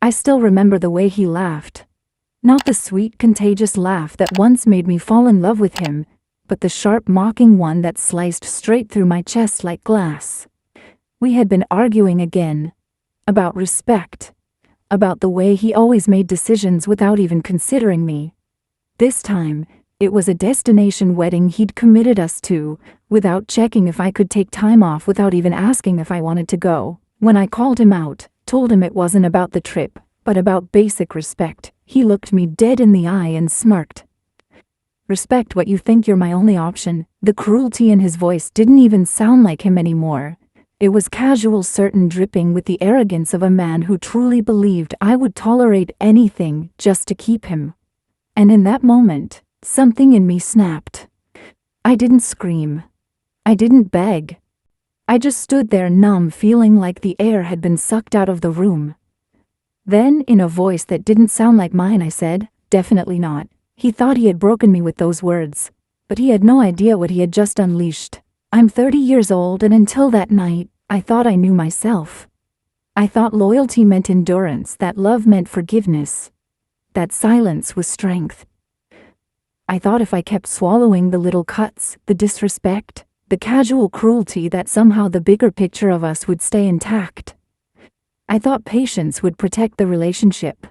I still remember the way he laughed. Not the sweet, contagious laugh that once made me fall in love with him, but the sharp, mocking one that sliced straight through my chest like glass. We had been arguing again. About respect. About the way he always made decisions without even considering me. This time, it was a destination wedding he'd committed us to, without checking if I could take time off, without even asking if I wanted to go. When I called him out, told him it wasn't about the trip, but about basic respect, he looked me dead in the eye and smirked. Respect what you think you're my only option. The cruelty in his voice didn't even sound like him anymore. It was casual, certain, dripping with the arrogance of a man who truly believed I would tolerate anything just to keep him. And in that moment, something in me snapped. I didn't scream. I didn't beg. I just stood there numb, feeling like the air had been sucked out of the room. Then, in a voice that didn't sound like mine, I said, "Definitely not." He thought he had broken me with those words, but he had no idea what he had just unleashed. I'm 30 years old, and until that night, I thought I knew myself. I thought loyalty meant endurance, that love meant forgiveness, that silence was strength. I thought if I kept swallowing the little cuts, the disrespect, the casual cruelty, that somehow the bigger picture of us would stay intact. I thought patience would protect the relationship.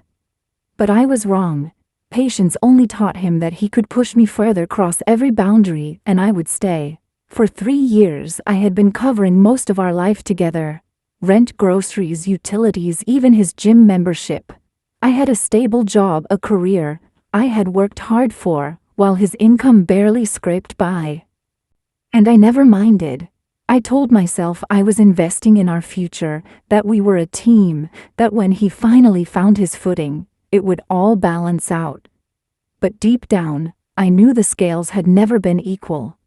But I was wrong. Patience only taught him that he could push me further, cross every boundary, and I would stay. For 3 years, I had been covering most of our life together. Rent, groceries, utilities, even his gym membership. I had a stable job, a career I had worked hard for, while his income barely scraped by. And I never minded. I told myself I was investing in our future, that we were a team, that when he finally found his footing, it would all balance out. But deep down, I knew the scales had never been equal.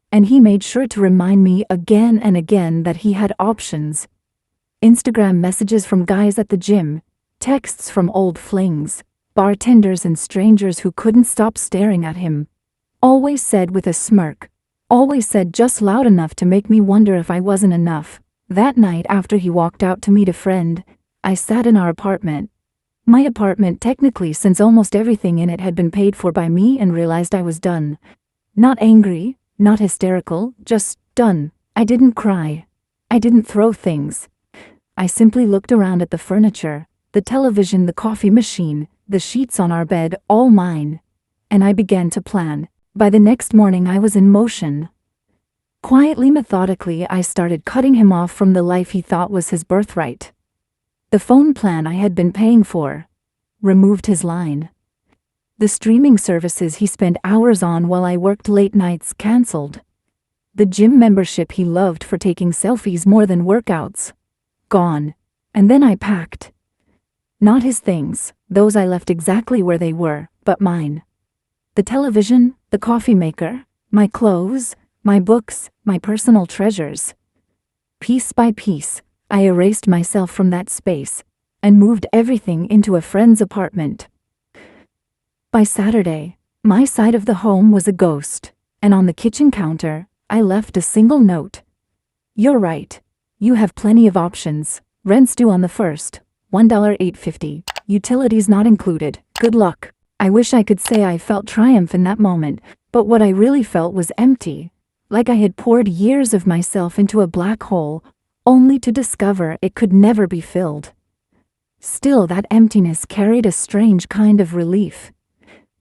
And he made sure to remind me again and again that he had options. Instagram messages from guys at the gym, texts from old flings, bartenders and strangers who couldn't stop staring at him. Always said with a smirk. Always said just loud enough to make me wonder if I wasn't enough. That night, after he walked out to meet a friend, I sat in our apartment. My apartment, technically, since almost everything in it had been paid for by me, and realized I was done. Not angry, not hysterical, just done. I didn't cry. I didn't throw things. I simply looked around at the furniture, the television, the coffee machine, the sheets on our bed, all mine. And I began to plan. By the next morning, I was in motion. Quietly, methodically, I started cutting him off from the life he thought was his birthright. The phone plan I had been paying for. Removed his line. The streaming services he spent hours on while I worked late nights, cancelled. The gym membership he loved for taking selfies more than workouts. Gone. And then I packed. Not his things, those I left exactly where they were, but mine. The television, the coffee maker, my clothes, my books, my personal treasures. Piece by piece, I erased myself from that space and moved everything into a friend's apartment. By Saturday, my side of the home was a ghost, and on the kitchen counter, I left a single note. "You're right. You have plenty of options. Rent's due on the 1st, $1.850. Utilities not included. Good luck." I wish I could say I felt triumph in that moment, but what I really felt was empty, like I had poured years of myself into a black hole, only to discover it could never be filled. Still, that emptiness carried a strange kind of relief,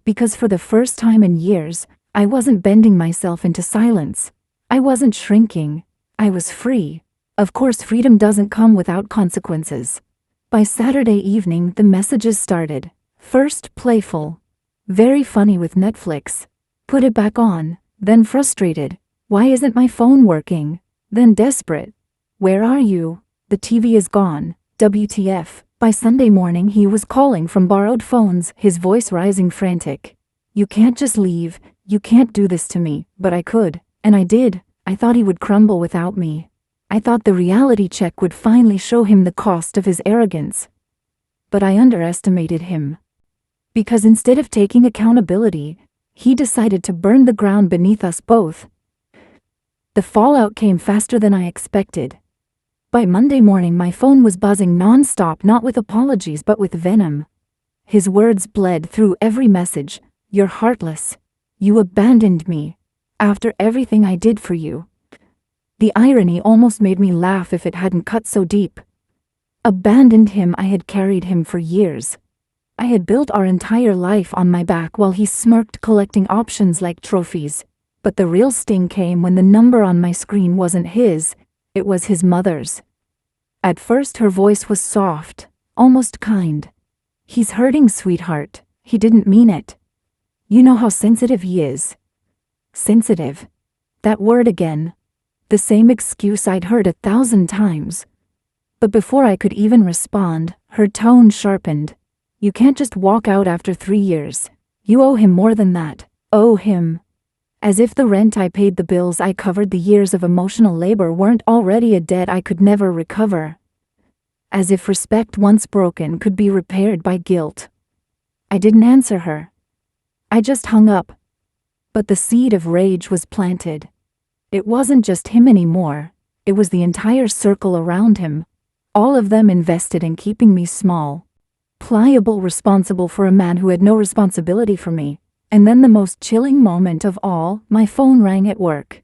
because for the first time in years, I wasn't bending myself into silence. I wasn't shrinking. I was free. Of course, freedom doesn't come without consequences. By Saturday evening, the messages started. First, playful. Very funny with Netflix. Put it back on. Then frustrated. Why isn't my phone working? Then desperate. Where are you? The TV is gone. WTF. By Sunday morning, he was calling from borrowed phones, his voice rising frantic. You can't just leave. You can't do this to me. But I could. And I did. I thought he would crumble without me. I thought the reality check would finally show him the cost of his arrogance. But I underestimated him. Because instead of taking accountability, he decided to burn the ground beneath us both. The fallout came faster than I expected. By Monday morning, my phone was buzzing non-stop, not with apologies but with venom. His words bled through every message. You're heartless. You abandoned me. After everything I did for you. The irony almost made me laugh if it hadn't cut so deep. Abandoned him. I had carried him for years. I had built our entire life on my back while he smirked, collecting options like trophies. But the real sting came when the number on my screen wasn't his, it was his mother's. At first her voice was soft, almost kind. He's hurting, sweetheart. He didn't mean it. You know how sensitive he is. Sensitive. That word again. The same excuse I'd heard 1,000 times. But before I could even respond, her tone sharpened. You can't just walk out after 3 years. You owe him more than that. Owe him. As if the rent I paid, the bills I covered, the years of emotional labor weren't already a debt I could never recover. As if respect once broken could be repaired by guilt. I didn't answer her. I just hung up. But the seed of rage was planted. It wasn't just him anymore. It was the entire circle around him. All of them invested in keeping me small. Pliable, responsible for a man who had no responsibility for me. And then the most chilling moment of all, my phone rang at work.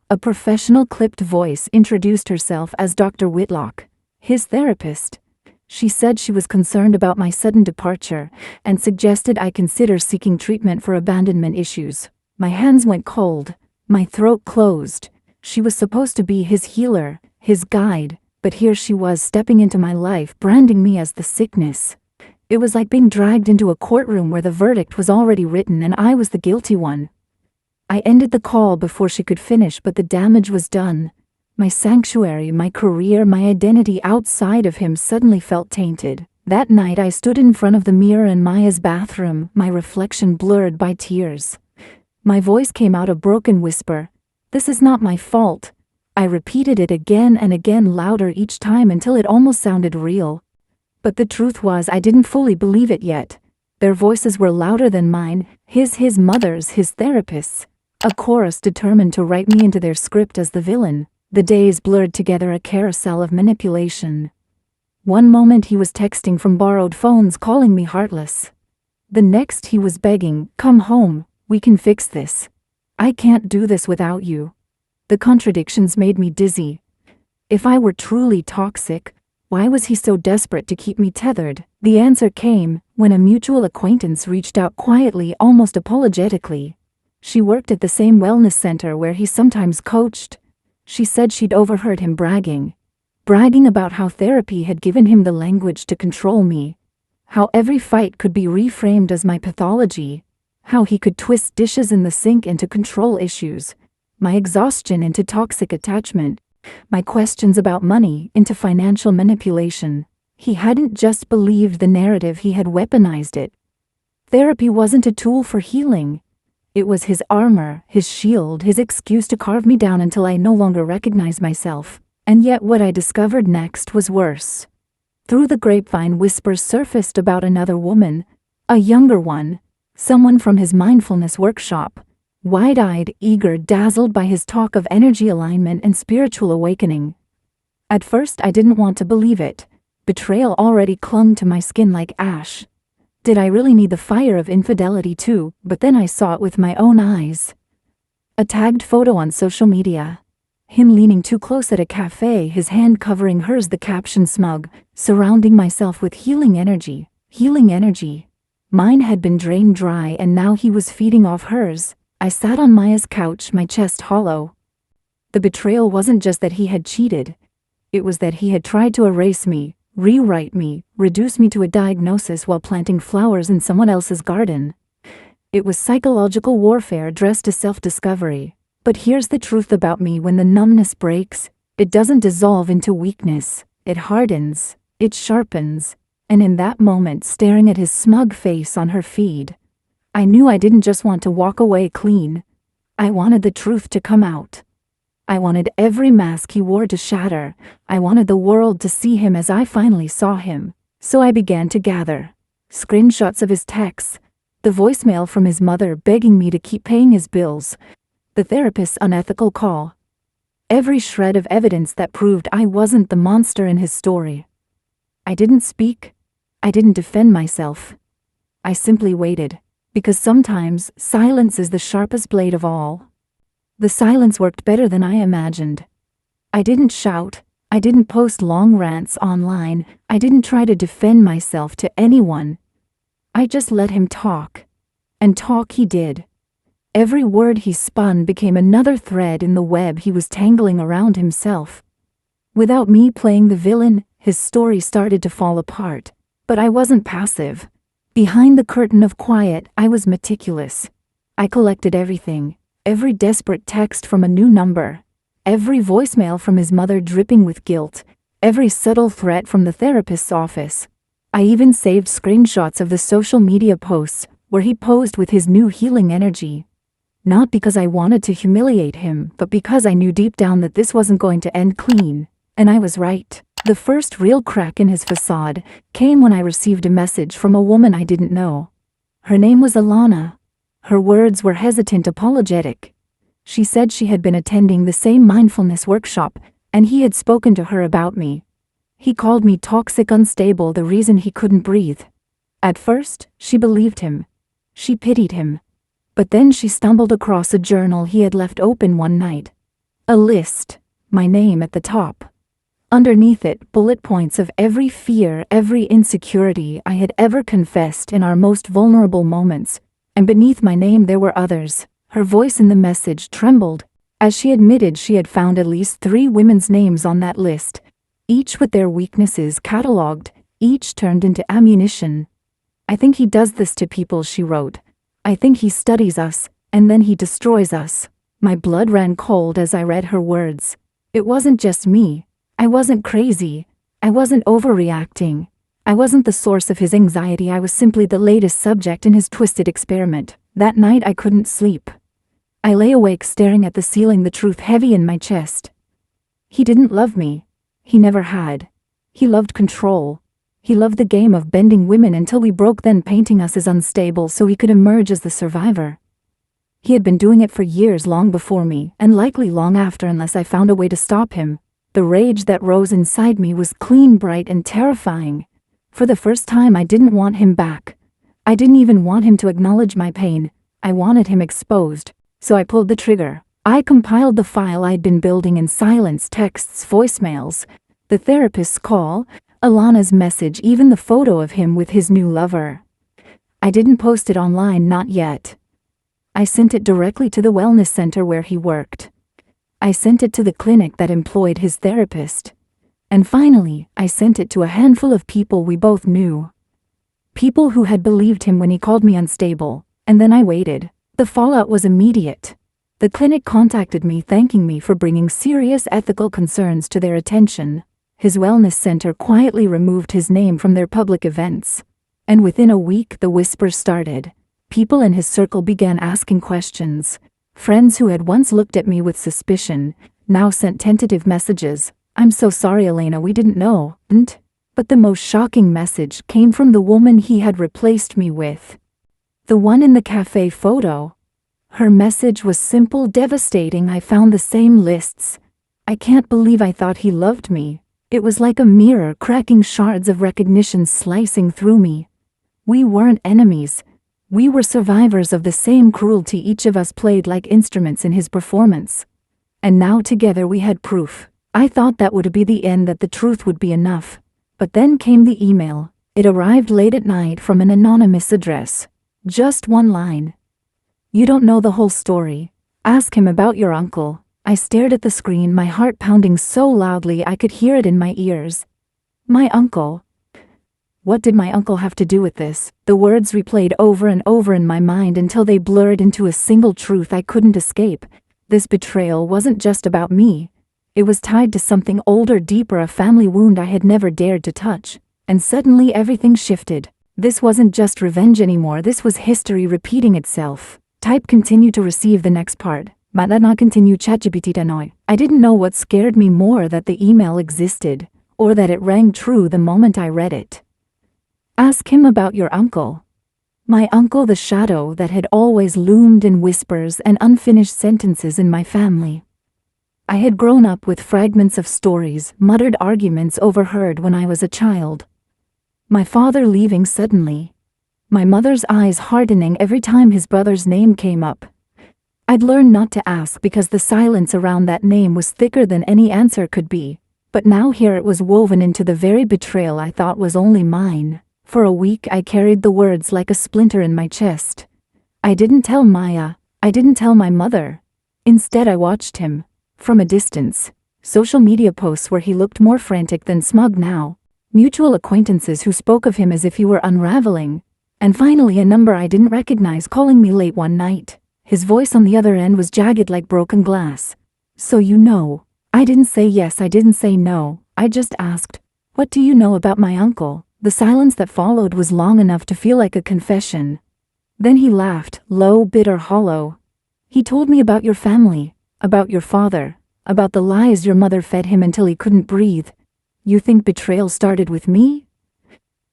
A professional clipped voice introduced herself as Dr. Whitlock, his therapist. She said she was concerned about my sudden departure and suggested I consider seeking treatment for abandonment issues. My hands went cold, my throat closed. She was supposed to be his healer, his guide, but here she was stepping into my life, branding me as the sickness. It was like being dragged into a courtroom where the verdict was already written and I was the guilty one. I ended the call before she could finish, but the damage was done. My sanctuary, my career, my identity outside of him suddenly felt tainted. That night I stood in front of the mirror in Maya's bathroom, my reflection blurred by tears. My voice came out a broken whisper. This is not my fault. I repeated it again and again, louder each time until it almost sounded real. But the truth was I didn't fully believe it yet. Their voices were louder than mine, his mother's, his therapist's. A chorus determined to write me into their script as the villain. The days blurred together, a carousel of manipulation. One moment he was texting from borrowed phones, calling me heartless. The next he was begging, come home, we can fix this. I can't do this without you. The contradictions made me dizzy. If I were truly toxic, why was he so desperate to keep me tethered? The answer came when a mutual acquaintance reached out quietly, almost apologetically. She worked at the same wellness center where he sometimes coached. She said she'd overheard him bragging about how therapy had given him the language to control me, how every fight could be reframed as my pathology, how he could twist dishes in the sink into control issues, my exhaustion into toxic attachment, my questions about money into financial manipulation. He hadn't just believed the narrative, he had weaponized it. Therapy wasn't a tool for healing. It was his armor, his shield, his excuse to carve me down until I no longer recognized myself. And yet what I discovered next was worse. Through the grapevine, whispers surfaced about another woman, a younger one, someone from his mindfulness workshop. Wide-eyed, eager, dazzled by his talk of energy alignment and spiritual awakening. At first I didn't want to believe it. Betrayal already clung to my skin like ash. Did I really need the fire of infidelity too? But then I saw it with my own eyes. A tagged photo on social media. Him leaning too close at a cafe, his hand covering hers, the caption smug, surrounding myself with healing energy. Healing energy. Mine had been drained dry and now he was feeding off hers. I sat on Maya's couch, my chest hollow. The betrayal wasn't just that he had cheated. It was that he had tried to erase me, rewrite me, reduce me to a diagnosis while planting flowers in someone else's garden. It was psychological warfare dressed as self-discovery. But here's the truth about me: when the numbness breaks, it doesn't dissolve into weakness. It hardens, it sharpens. And in that moment, staring at his smug face on her feed, I knew I didn't just want to walk away clean. I wanted the truth to come out. I wanted every mask he wore to shatter. I wanted the world to see him as I finally saw him. So I began to gather screenshots of his texts, the voicemail from his mother begging me to keep paying his bills, the therapist's unethical call. Every shred of evidence that proved I wasn't the monster in his story. I didn't speak. I didn't defend myself. I simply waited, because sometimes silence is the sharpest blade of all. The silence worked better than I imagined. I didn't shout. I didn't post long rants online. I didn't try to defend myself to anyone. I just let him talk. And talk he did. Every word he spun became another thread in the web he was tangling around himself. Without me playing the villain, his story started to fall apart. But I wasn't passive. Behind the curtain of quiet, I was meticulous. I collected everything. Every desperate text from a new number. Every voicemail from his mother dripping with guilt. Every subtle threat from the therapist's office. I even saved screenshots of the social media posts where he posed with his new healing energy. Not because I wanted to humiliate him, but because I knew deep down that this wasn't going to end clean. And I was right. The first real crack in his facade came when I received a message from a woman I didn't know. Her name was Alana. Her words were hesitant, apologetic. She said she had been attending the same mindfulness workshop, and he had spoken to her about me. He called me toxic, unstable, the reason he couldn't breathe. At first, she believed him. She pitied him. But then she stumbled across a journal he had left open one night. A list, my name at the top. Underneath it, bullet points of every fear, every insecurity I had ever confessed in our most vulnerable moments. And beneath my name there were others. Her voice in the message trembled, as she admitted she had found at least 3 women's names on that list, each with their weaknesses catalogued, each turned into ammunition. I think he does this to people, she wrote. I think he studies us, and then he destroys us. My blood ran cold as I read her words. It wasn't just me. I wasn't crazy. I wasn't overreacting. I wasn't the source of his anxiety. I was simply the latest subject in his twisted experiment. That night I couldn't sleep. I lay awake staring at the ceiling, the truth heavy in my chest. He didn't love me. He never had. He loved control. He loved the game of bending women until we broke, then painting us as unstable so he could emerge as the survivor. He had been doing it for years, long before me, and likely long after, unless I found a way to stop him. The rage that rose inside me was clean, bright, and terrifying. For the first time, I didn't want him back. I didn't even want him to acknowledge my pain. I wanted him exposed. So I pulled the trigger. I compiled the file I'd been building in silence, texts, voicemails, the therapist's call, Alana's message, even the photo of him with his new lover. I didn't post it online, not yet. I sent it directly to the wellness center where he worked. I sent it to the clinic that employed his therapist. And finally, I sent it to a handful of people we both knew. People who had believed him when he called me unstable. And then I waited. The fallout was immediate. The clinic contacted me thanking me for bringing serious ethical concerns to their attention. His wellness center quietly removed his name from their public events. And within a week, the whispers started. People in his circle began asking questions. Friends who had once looked at me with suspicion now sent tentative messages. I'm so sorry, Elena, we didn't know. But the most shocking message came from the woman he had replaced me with. The one in the cafe photo. Her message was simple, devastating. I found the same lists. I can't believe I thought he loved me. It was like a mirror, cracking shards of recognition slicing through me. We weren't enemies. We were survivors of the same cruelty. Each of us played like instruments in his performance. And now together we had proof. I thought that would be the end, that the truth would be enough. But then came the email. It arrived late at night from an anonymous address. Just one line. You don't know the whole story. Ask him about your uncle. I stared at the screen, my heart pounding so loudly I could hear it in my ears. My uncle. What did my uncle have to do with this? The words replayed over and over in my mind until they blurred into a single truth I couldn't escape. This betrayal wasn't just about me. It was tied to something older, deeper, a family wound I had never dared to touch. And suddenly everything shifted. This wasn't just revenge anymore, this was history repeating itself. Type continue to receive the next part. Madana continue ChatGPT Danoy. I didn't know what scared me more, that the email existed, or that it rang true the moment I read it. Ask him about your uncle. My uncle, the shadow that had always loomed in whispers and unfinished sentences in my family. I had grown up with fragments of stories, muttered arguments overheard when I was a child. My father leaving suddenly. My mother's eyes hardening every time his brother's name came up. I'd learned not to ask because the silence around that name was thicker than any answer could be. But now here it was woven into the very betrayal I thought was only mine. For a week I carried the words like a splinter in my chest. I didn't tell Maya. I didn't tell my mother. Instead I watched him. From a distance. Social media posts where he looked more frantic than smug now. Mutual acquaintances who spoke of him as if he were unraveling. And finally a number I didn't recognize calling me late one night. His voice on the other end was jagged like broken glass. So you know. I didn't say yes, I didn't say no. I just asked, "What do you know about my uncle?" The silence that followed was long enough to feel like a confession. Then he laughed, low, bitter, hollow. "He told me about your family, about your father, about the lies your mother fed him until he couldn't breathe. You think betrayal started with me?"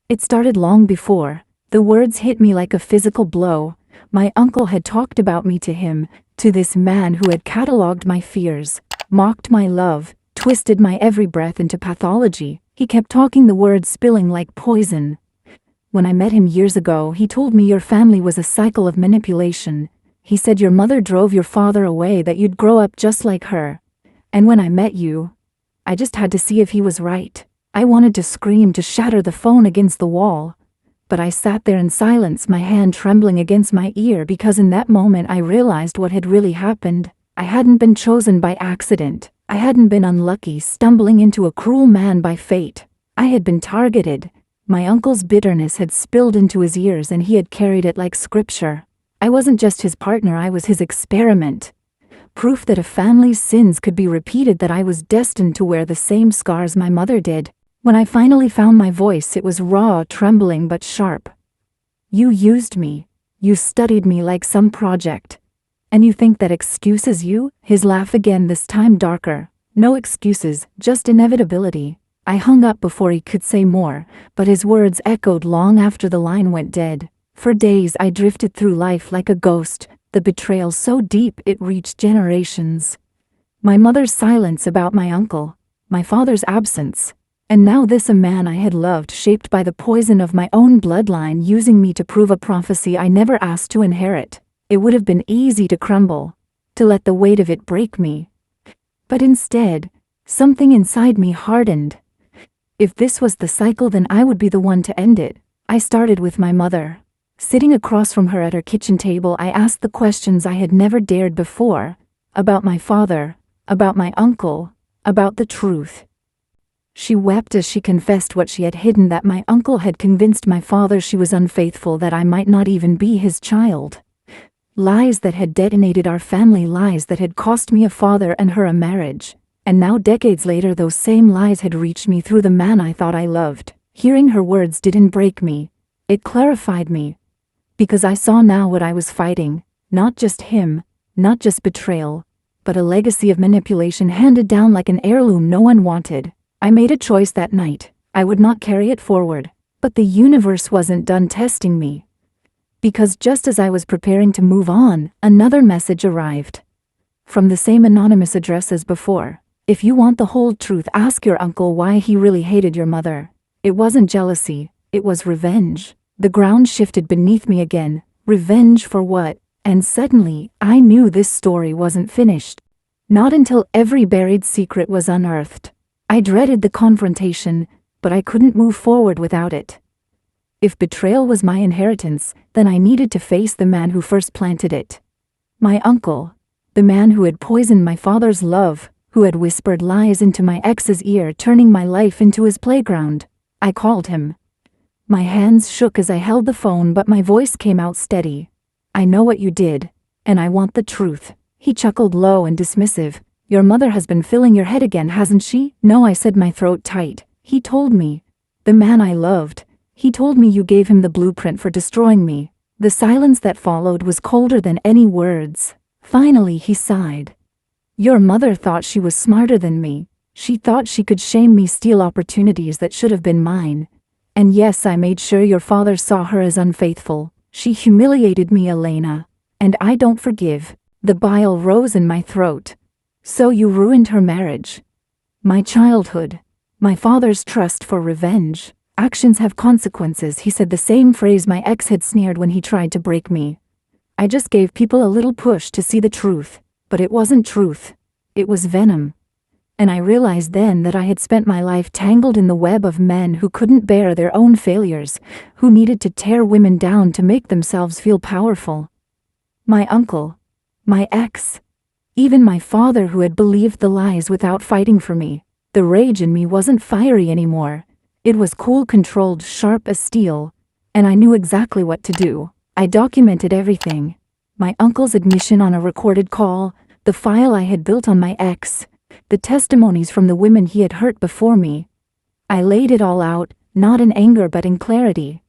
It started long before. The words hit me like a physical blow. My uncle had talked about me to him, to this man who had catalogued my fears, mocked my love, twisted my every breath into pathology. He kept talking, the words spilling like poison. When I met him years ago, he told me your family was a cycle of manipulation. He said your mother drove your father away, that you'd grow up just like her. And when I met you, I just had to see if he was right. I wanted to scream, to shatter the phone against the wall. But I sat there in silence, my hand trembling against my ear, because in that moment I realized what had really happened. I hadn't been chosen by accident. I hadn't been unlucky, stumbling into a cruel man by fate. I had been targeted. My uncle's bitterness had spilled into his ears and he had carried it like scripture. I wasn't just his partner, I was his experiment. Proof that a family's sins could be repeated, that I was destined to wear the same scars my mother did. When I finally found my voice, it was raw, trembling but sharp. "You used me. You studied me like some project. And you think that excuses you?" His laugh again, this time darker. "No excuses, just inevitability." I hung up before he could say more, but his words echoed long after the line went dead. For days I drifted through life like a ghost, the betrayal so deep it reached generations. My mother's silence about my uncle, my father's absence. And now this, a man I had loved, shaped by the poison of my own bloodline, using me to prove a prophecy I never asked to inherit. It would have been easy to crumble, to let the weight of it break me. But instead, something inside me hardened. If this was the cycle, then I would be the one to end it. I started with my mother. Sitting across from her at her kitchen table, I asked the questions I had never dared before. About my father, about my uncle, about the truth. She wept as she confessed what she had hidden, that my uncle had convinced my father she was unfaithful, that I might not even be his child. Lies that had detonated our family, lies that had cost me a father and her a marriage. And now, decades later, those same lies had reached me through the man I thought I loved. Hearing her words didn't break me. It clarified me. Because I saw now what I was fighting. Not just him, not just betrayal, but a legacy of manipulation handed down like an heirloom no one wanted. I made a choice that night. I would not carry it forward. But the universe wasn't done testing me. Because just as I was preparing to move on, another message arrived. From the same anonymous address as before. "If you want the whole truth, ask your uncle why he really hated your mother. It wasn't jealousy, it was revenge." The ground shifted beneath me again. Revenge for what? And suddenly, I knew this story wasn't finished. Not until every buried secret was unearthed. I dreaded the confrontation, but I couldn't move forward without it. If betrayal was my inheritance, then I needed to face the man who first planted it. My uncle. The man who had poisoned my father's love, who had whispered lies into my ex's ear, turning my life into his playground. I called him. My hands shook as I held the phone, but my voice came out steady. "I know what you did, and I want the truth." He chuckled low and dismissive. "Your mother has been filling your head again, hasn't she?" "No," I said, my throat tight. "He told me. The man I loved. He told me you gave him the blueprint for destroying me." The silence that followed was colder than any words. Finally he sighed. "Your mother thought she was smarter than me. She thought she could shame me, steal opportunities that should have been mine. And yes, I made sure your father saw her as unfaithful. She humiliated me, Elena. And I don't forgive." The bile rose in my throat. So you ruined her marriage. My childhood. My father's trust for revenge. Actions have consequences, he said, the same phrase my ex had sneered when he tried to break me. I just gave people a little push to see the truth, but it wasn't truth. It was venom. And I realized then that I had spent my life tangled in the web of men who couldn't bear their own failures, who needed to tear women down to make themselves feel powerful. My uncle, my ex, even my father who had believed the lies without fighting for me. The rage in me wasn't fiery anymore. It was cool, controlled, sharp as steel, and I knew exactly what to do. I documented everything. My uncle's admission on a recorded call, the file I had built on my ex, the testimonies from the women he had hurt before me. I laid it all out, not in anger but in clarity.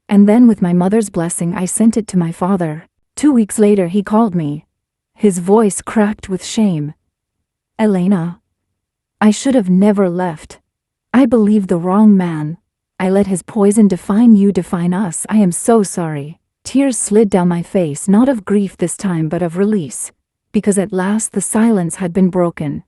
And then with my mother's blessing I sent it to my father. 2 weeks later he called me. His voice cracked with shame. Elena, I should have never left. I believed the wrong man. I let his poison define you, define us. I am so sorry. Tears slid down my face, not of grief this time but of release, because at last the silence had been broken.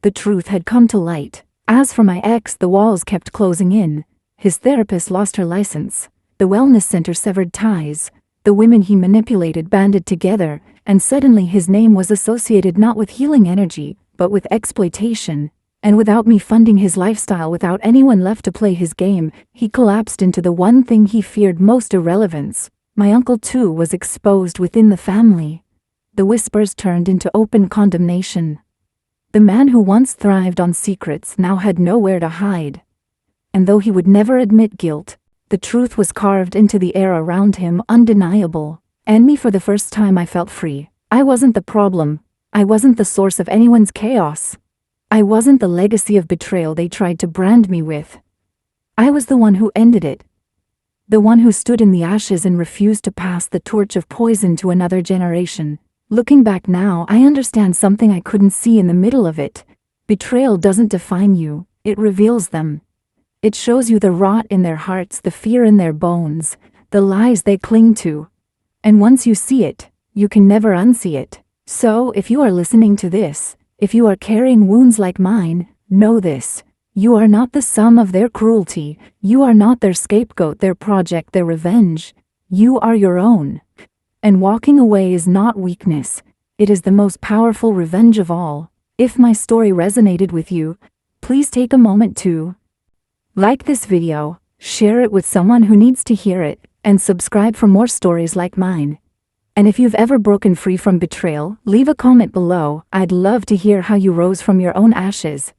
The truth had come to light. As for my ex, the walls kept closing in. His therapist lost her license. The wellness center severed ties. The women he manipulated banded together, and suddenly his name was associated not with healing energy, but with exploitation. And without me funding his lifestyle, without anyone left to play his game, he collapsed into the one thing he feared most: irrelevance. My uncle too was exposed within the family. The whispers turned into open condemnation. The man who once thrived on secrets now had nowhere to hide. And though he would never admit guilt, the truth was carved into the air around him, undeniable. And me, for the first time I felt free. I wasn't the problem. I wasn't the source of anyone's chaos. I wasn't the legacy of betrayal they tried to brand me with. I was the one who ended it. The one who stood in the ashes and refused to pass the torch of poison to another generation. Looking back now, I understand something I couldn't see in the middle of it. Betrayal doesn't define you, it reveals them. It shows you the rot in their hearts, the fear in their bones, the lies they cling to. And once you see it, you can never unsee it. So, if you are listening to this, if you are carrying wounds like mine, know this: you are not the sum of their cruelty, you are not their scapegoat, their project, their revenge. You are your own. And walking away is not weakness, it is the most powerful revenge of all. If my story resonated with you, please take a moment to like this video, share it with someone who needs to hear it, and subscribe for more stories like mine. And if you've ever broken free from betrayal, leave a comment below. I'd love to hear how you rose from your own ashes.